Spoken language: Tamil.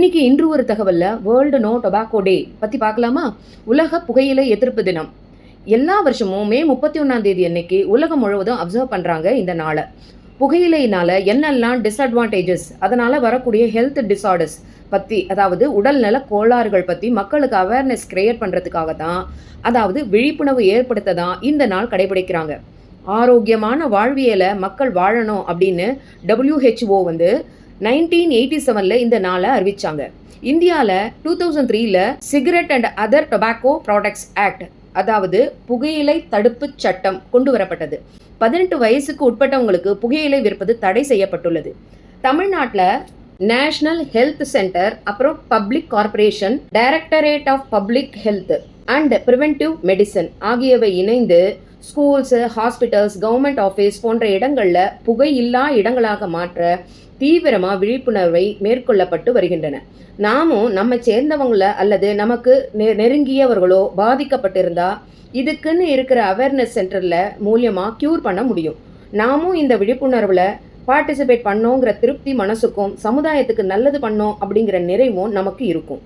இன்னைக்கு இன்று ஒரு தகவல்ல வேர்ல்டு நோ டொபாக்கோ டே பத்தி பார்க்கலாமா? உலக புகையிலை எதிர்ப்பு தினம். எல்லா வருஷமும் மே 31 அன்னைக்கு உலகம் முழுவதும் அப்சர்வ் பண்றாங்க இந்த நாளை. புகையிலையினால என்னெல்லாம் டிஸ்அட்வான்டேஜஸ், அதனால வரக்கூடிய ஹெல்த் டிஸார்டர்ஸ் பத்தி, அதாவது உடல்நல கோளாறுகள் பத்தி மக்களுக்கு அவேர்னஸ் கிரியேட் பண்றதுக்காக தான், அதாவது விழிப்புணர்வு ஏற்படுத்த தான் இந்த நாள் கடைபிடிக்கிறாங்க. ஆரோக்கியமான வாழ்வியலை மக்கள் வாழணும் அப்படின்னு WHO 1987 இந்த நாளை அறிவிச்சாங்க. இந்தியாவில் 2003 cigarette and other tobacco products act, அதாவது புகையிலை தடுப்பு சட்டம் கொண்டு வரப்பட்டது. 18 வயசுக்கு உட்பட்டவங்களுக்கு புகையிலை விற்பது தடை செய்யப்பட்டுள்ளது. தமிழ்நாட்டில் நேஷனல் ஹெல்த் சென்டர், அப்புறம் public corporation, directorate of public health and preventive medicine ஆகியவை இணைந்து ஸ்கூல்ஸு, ஹாஸ்பிட்டல்ஸ், கவர்மெண்ட் ஆஃபீஸ் போன்ற இடங்களில் புகையில்லா இடங்களாக மாற்ற தீவிரமாக விழிப்புணர்வை மேற்கொள்ளப்பட்டு வருகின்றன. நாமும் நம்ம சேர்ந்தவங்கள அல்லது நமக்கு நெருங்கியவர்களோ பாதிக்கப்பட்டிருந்தா இதுக்குன்னு இருக்கிற அவேர்னஸ் சென்டரில் மூலியமாக க்யூர் பண்ண முடியும். நாமும் இந்த விழிப்புணர்வில் பார்ட்டிசிபேட் பண்ணோங்கிற திருப்தி மனசுக்கும், சமுதாயத்துக்கு நல்லது பண்ணோம் அப்படிங்கிற நிறைவும் நமக்கு இருக்கும்.